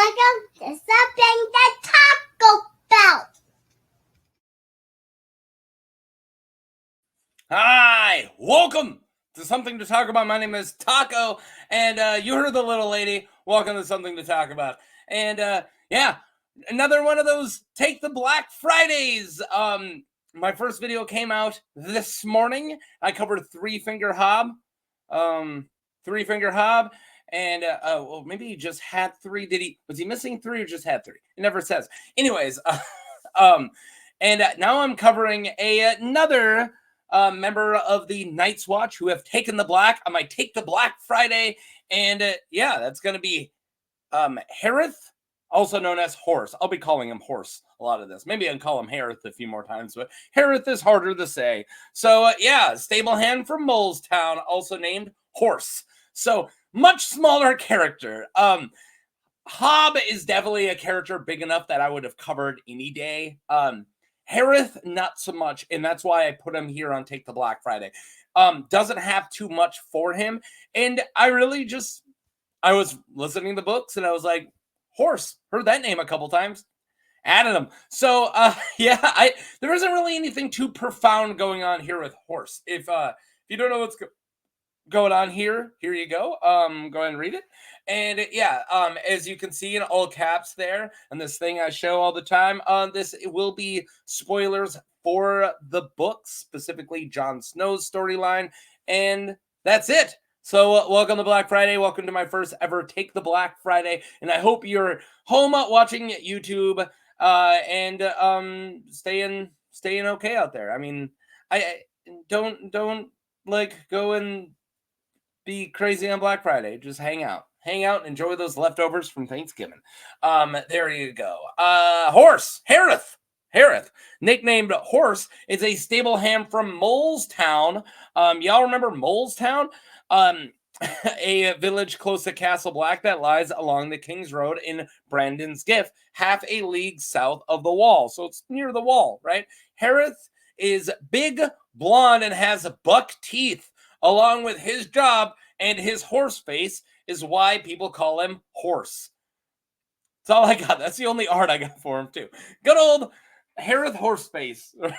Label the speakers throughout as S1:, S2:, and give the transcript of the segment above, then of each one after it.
S1: welcome to something to talk about.
S2: Hi, welcome to Something to Talk About. My name is Taco, and you heard the little lady. Welcome to Something to Talk About. And yeah, another one of those Take the Black Fridays. My first video came out this morning. I covered Three Finger Hob. And well, maybe he just had three. Was he missing three or just had three? It never says. Anyways, and now I'm covering another member of the Night's Watch who have taken the black on my Take the Black Friday. And yeah, that's going to be Hareth, also known as Horse. I'll be calling him Horse a lot of this. Maybe I'll call him Hareth a few more times, but Hareth is harder to say. So yeah, stablehand from Molestown, also named Horse. So much smaller character. Hob is definitely a character big enough that I would have covered any day. Hareth, not so much, and that's why I put him here on Take the Black Friday. Doesn't have too much for him, and I was listening to the books, and I was like, Horse, heard that name a couple times, added him. So, yeah, there isn't really anything too profound going on here with Horse. If you don't know what's going on here you go. Go ahead and read it. And yeah, as you can see in all caps there, and this thing I show all the time, this will be spoilers for the book, specifically Jon Snow's storyline, and that's it. So welcome to Black Friday. Welcome to my first ever Take the Black Friday, and I hope you're home watching YouTube and staying okay out there. I mean, I don't like go and be crazy on Black Friday. Just hang out, and enjoy those leftovers from Thanksgiving. There you go. Horse, Hareth, nicknamed Horse, is a stablehand from Molestown. Y'all remember Molestown? A village close to Castle Black that lies along the King's Road in Brandon's Gift, half a league south of the Wall. So it's near the Wall, right? Hareth is big, blonde, and has buck teeth. Along with his job and his horse face is why people call him Horse. That's all I got. That's the only art I got for him, too. Good old Hareth horse face. Right?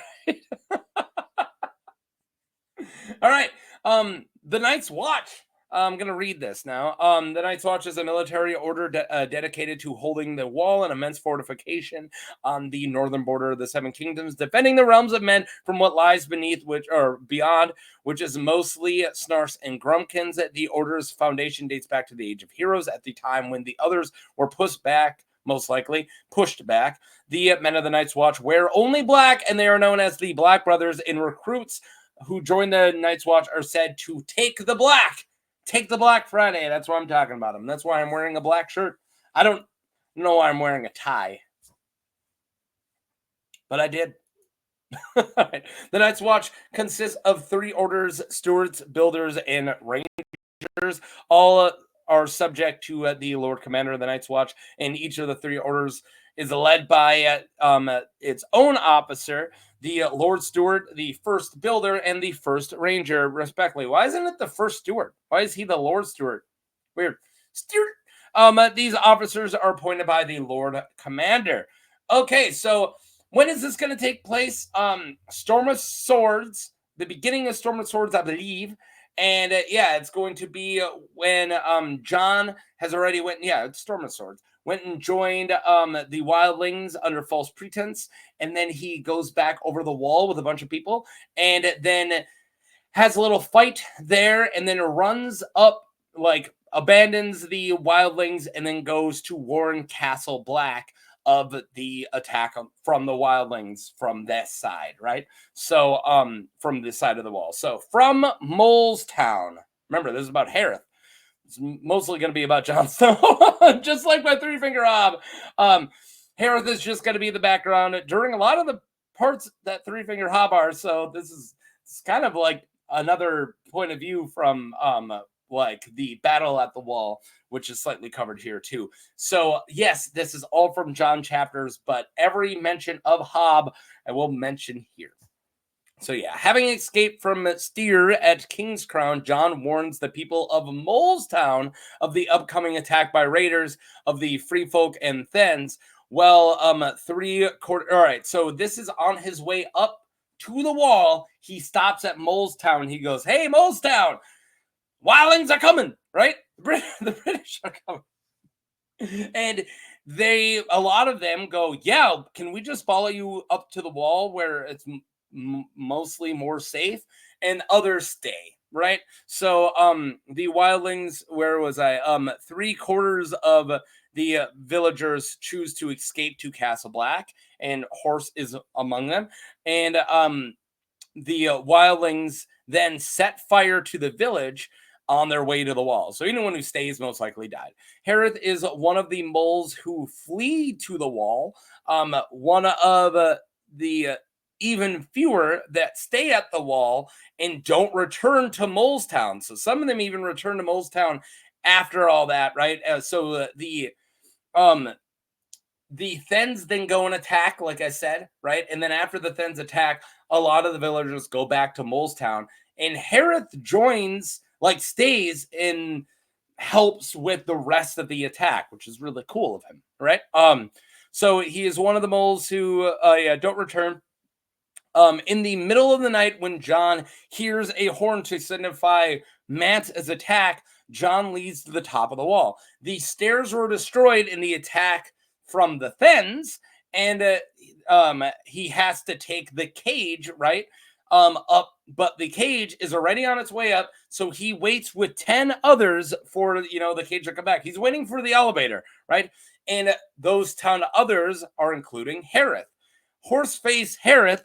S2: All right. The Night's Watch. I'm going to read this now. The Night's Watch is a military order dedicated to holding the wall, an immense fortification on the northern border of the Seven Kingdoms, defending the realms of men from what lies beneath, beyond, which is mostly Snarfs and Grumpkins. The order's foundation dates back to the Age of Heroes, at the time when the others were pushed back. The men of the Night's Watch wear only black, and they are known as the Black Brothers. And recruits who join the Night's Watch are said to take the black. Take the Black Friday. That's why I'm talking about him. That's why I'm wearing a black shirt. I don't know why I'm wearing a tie, but I did. The Night's Watch consists of 3 orders: stewards, builders, and rangers. All are subject to the Lord Commander of the Night's Watch, and each of the 3 orders is led by its own officer, the Lord Steward, the first builder, and the first ranger, respectively. Why isn't it the first steward? Why is he the Lord Steward? Weird. Steward. These officers are appointed by the Lord Commander. Okay, so when is this going to take place? Storm of Swords, the beginning of Storm of Swords, I believe. And yeah, it's going to be when Jon has already it's Storm of Swords. Went and joined the wildlings under false pretense, and then he goes back over the wall with a bunch of people, and then has a little fight there, and then runs up, abandons the wildlings, and then goes to warn Castle Black of the attack from the wildlings from that side, right? So from this side of the wall. So from Molestown, remember, this is about Hareth. It's mostly going to be about Jon Snow, just like my Three Finger Hob. Hareth is just going to be the background during a lot of the parts that Three Finger Hob are. So it's kind of like another point of view from the battle at the wall, which is slightly covered here too. So yes, this is all from Jon chapters, but every mention of Hob I will mention here. So yeah, having escaped from Steer at King's Crown, John warns the people of Molestown of the upcoming attack by raiders of the Free Folk and Thens. Well, all right, so this is on his way up to the wall. He stops at Molestown. He goes, "Hey, Molestown, wildlings are coming!" Right? The British are coming, and a lot of them go, "Yeah, can we just follow you up to the wall where it's mostly more safe," and others stay, right? So the wildlings, where was I? 3/4 of the villagers choose to escape to Castle Black, and Horse is among them. And the wildlings then set fire to the village on their way to the wall. So anyone who stays most likely died. Hareth is one of the moles who flee to the wall. One of the even fewer that stay at the wall and don't return to Molestown. So some of them even return to Molestown after all that, right? The Thens then go and attack, like I said, right? And then after the Thens attack, a lot of the villagers go back to Molestown, and Hareth stays and helps with the rest of the attack, which is really cool of him, right? So he is one of the moles who don't return. In the middle of the night, when John hears a horn to signify Mance's attack, John leads to the top of the wall. The stairs were destroyed in the attack from the Thens, and he has to take the cage right up, but the cage is already on its way up, so he waits with 10 others for the cage to come back. He's waiting for the elevator, right? And those 10 others are including Hareth. Horseface Hareth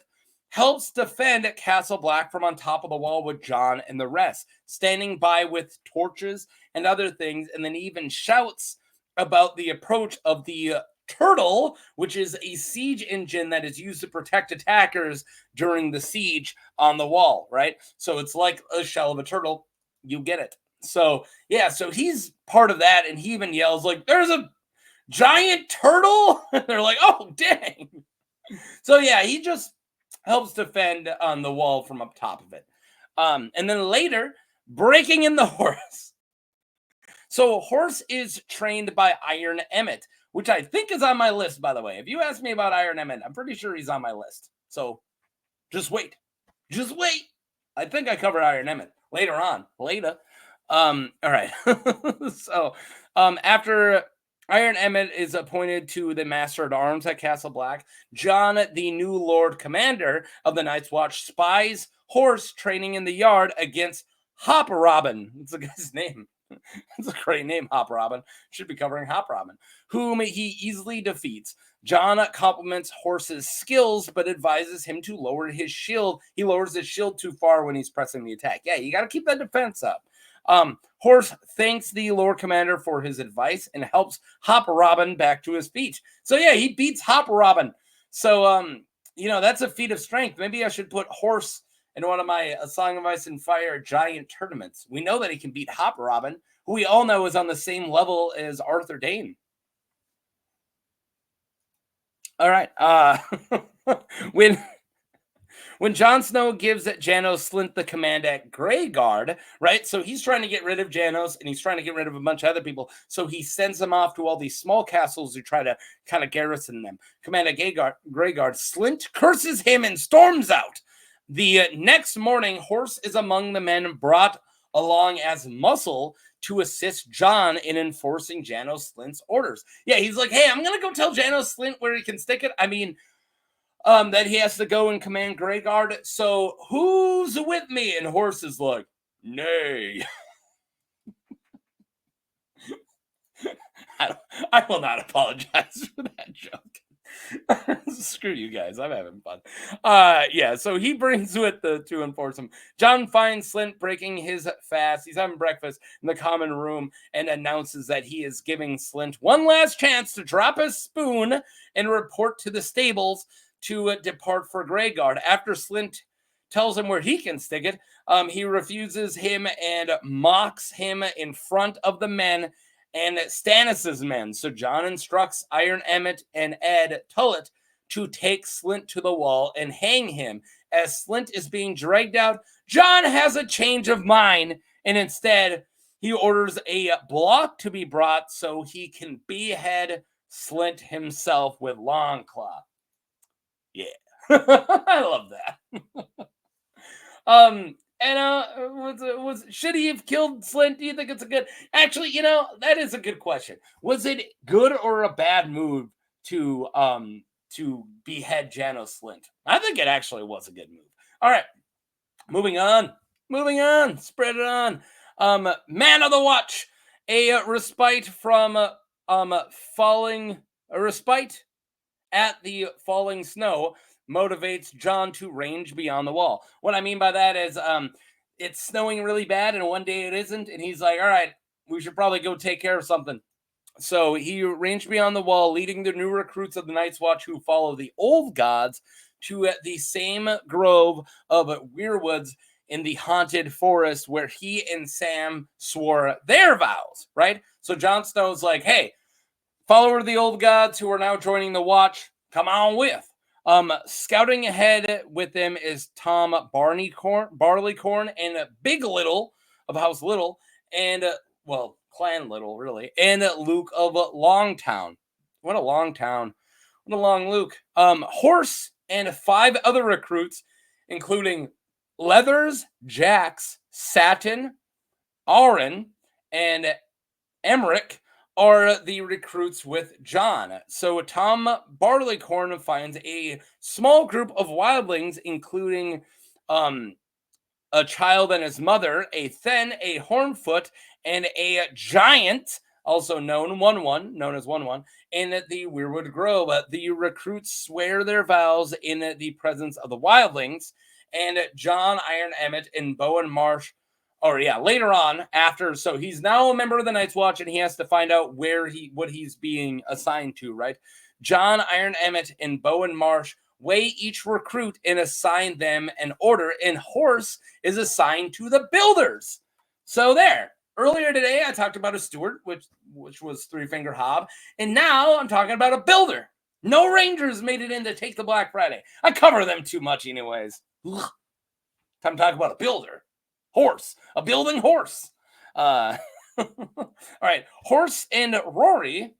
S2: helps defend Castle Black from on top of the wall with John and the rest, standing by with torches and other things, and then even shouts about the approach of the turtle, which is a siege engine that is used to protect attackers during the siege on the wall, right? So it's like a shell of a turtle. You get it. So yeah, so he's part of that, and he even yells like, "There's a giant turtle!" They're like, "Oh, dang." So yeah, he just helps defend on the wall from up top of it. And then later, breaking in the horse. So Horse is trained by Iron Emmett, which I think is on my list, by the way. If you ask me about Iron Emmett, I'm pretty sure he's on my list. So just wait. Just wait. I think I covered Iron Emmett later on. Later. All right. So after Iron Emmett is appointed to the Master at Arms at Castle Black, John, the new Lord Commander of the Night's Watch, spies Horse training in the yard against Hop Robin. It's a guy's name. It's a great name, Hop Robin. Should be covering Hop Robin, whom he easily defeats. John compliments Horse's skills, but advises him to lower his shield. He lowers his shield too far when he's pressing the attack. Yeah, you got to keep that defense up. Horse thanks the Lord Commander for his advice and helps Hop Robin back to his feet. So yeah, he beats Hop Robin. So that's a feat of strength. Maybe I should put Horse in one of my A Song of Ice and Fire giant tournaments. We know that he can beat Hop Robin, who we all know is on the same level as Arthur Dane. All right. When Jon Snow gives Janos Slynt the command at Greyguard, right? So he's trying to get rid of Janos, and he's trying to get rid of a bunch of other people. So he sends them off to all these small castles to try to kind of garrison them. Command at Greyguard, Slynt curses him and storms out. The next morning, Horse is among the men brought along as muscle to assist John in enforcing Janos Slynt's orders. Yeah, he's like, hey, I'm going to go tell Janos Slynt where he can stick it. I mean, that he has to go and command Greyguard. So who's with me? And Horse is like, nay. I will not apologize for that joke. Screw you guys. I'm having fun. So he brings with to enforce him. John finds Slynt breaking his fast. He's having breakfast in the common room and announces that he is giving Slynt one last chance to drop his spoon and report to the stables to depart for Greyguard. After Slynt tells him where he can stick it, he refuses him and mocks him in front of the men and Stannis's men. So John instructs Iron Emmett and Ed Tullett to take Slynt to the wall and hang him as Slint is being dragged out, Jon has a change of mind, and instead he orders a block to be brought so he can behead Slint himself with Longclaw. Yeah. I love that. Should he have killed Slint? Do you think it's a good? Actually, that is a good question. Was it good or a bad move to behead Janos Slint? I think it actually was a good move. All right, moving on. Spread it on. Man of the Watch, a respite from falling. A respite at the falling snow motivates Jon to range beyond the wall. What I mean by that is it's snowing really bad and one day it isn't, and he's like, all right, we should probably go take care of something. So he ranged beyond the wall, leading the new recruits of the Night's Watch who follow the old gods to the same grove of weirwoods in the haunted forest where he and Sam swore their vows, right? So Jon Snow's like, hey, follower of the old gods who are now joining the Watch, come on with. Scouting ahead with them is Tom Barleycorn and Big Little of House Little, and Clan Little, really, and Luke of Longtown. What a long town. What a long Luke. Horse and 5 other recruits, including Leathers, Jax, Satin, Auron, and Emmerich, are the recruits with Jon. So Tom Barleycorn finds a small group of wildlings, including a child and his mother, a Then, a Hornfoot, and a giant, also known as One, in the Weirwood Grove. The recruits swear their vows in the presence of the wildlings, and Jon, Iron Emmett, and Bowen Marsh. Later on, after, so he's now a member of the Night's Watch, and he has to find out what he's being assigned to, right? Jon, Iron Emmett, and Bowen Marsh weigh each recruit and assign them an order, and Horse is assigned to the Builders. So there. Earlier today, I talked about a steward, which was Three Finger Hob, and now I'm talking about a builder. No Rangers made it in to take the Black Friday. I cover them too much anyways. Ugh. Time to talk about a builder. Horse, a building horse. All right, Horse and Rory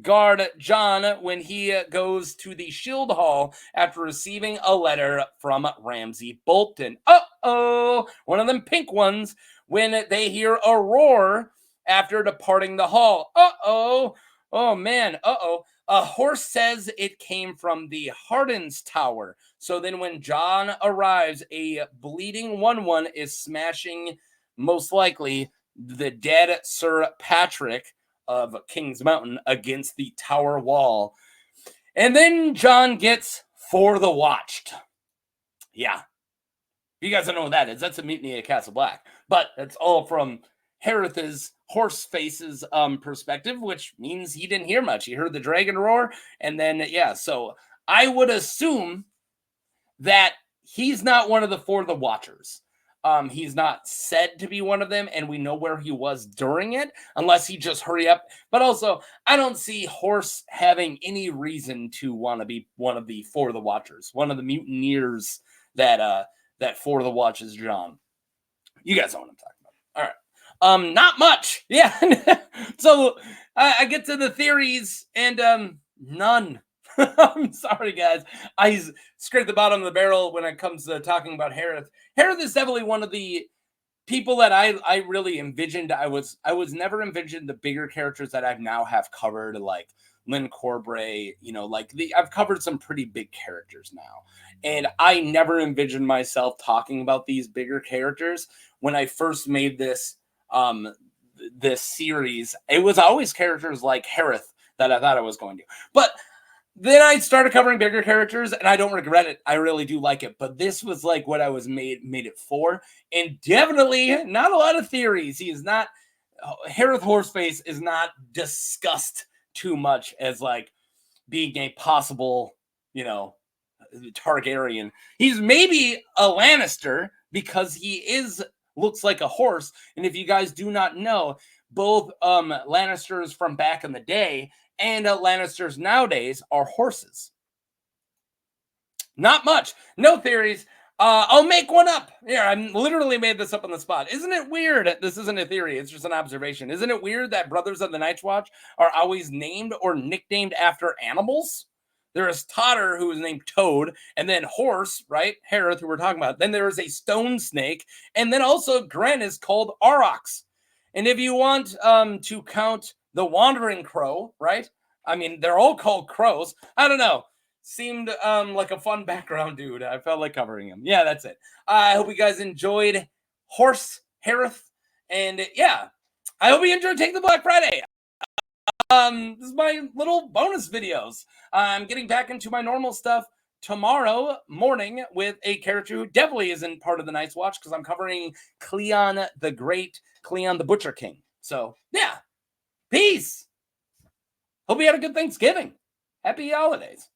S2: guard Jon when he goes to the Shield Hall after receiving a letter from Ramsay Bolton. One of them pink ones, when they hear a roar after departing the hall. Oh man, A Horse says it came from the Harden's Tower. So then when Jon arrives, a bleeding 1/1 is smashing, most likely, the dead Sir Patrick of King's Mountain against the tower wall. And then Jon gets For the Watched. Yeah. You guys don't know what that is. That's a mutiny at Castle Black. But that's all from Hareth's Horseface's perspective, which means he didn't hear much. He heard the dragon roar, and then, so I would assume that he's not one of the For the Watchers. He's not said to be one of them, and we know where he was during it, unless he just hurry up. But also, I don't see Horse having any reason to want to be one of the For the Watchers, one of the mutineers that For the Watches Jon. You guys know what I'm talking about. All right. Not much. Yeah. So I get to the theories, and none. I'm sorry, guys. I scraped the bottom of the barrel when it comes to talking about Hareth. Hareth is definitely one of the people that I really envisioned. I was never envisioned the bigger characters that I've now have covered, like Lynn Corbray. I've covered some pretty big characters now, and I never envisioned myself talking about these bigger characters. When I first made this series, it was always characters like Hareth that I thought I was going to, but then I started covering bigger characters, and I don't regret it. I really do like it. But this was like what I was made it for. And definitely not a lot of theories. He is not, Hareth Horseface is not discussed too much as like being a possible, Targaryen. He's maybe a Lannister because he looks like a horse. And if you guys do not know, both Lannisters from back in the day and Lannisters nowadays are horses. Not much. No theories. I'll make one up. Here, I literally made this up on the spot. Isn't it weird? This isn't a theory. It's just an observation. Isn't it weird that Brothers of the Night's Watch are always named or nicknamed after animals? There is Totter, who is named Toad, and then Horse, right? Hareth, who we're talking about. Then there is a stone snake, and then also Gren is called Aurochs. And if you want to count the Wandering Crow, right? I mean, they're all called crows. I don't know. Seemed like a fun background dude. I felt like covering him. Yeah, that's it. I hope you guys enjoyed Horse Hareth, and yeah, I hope you enjoyed Tacke the Black Friday. This is my little bonus videos. I'm getting back into my normal stuff tomorrow morning with a character who definitely isn't part of the Night's Watch because I'm covering Cleon the Great, Cleon the Butcher King. So yeah, peace. Hope you had a good Thanksgiving. Happy holidays.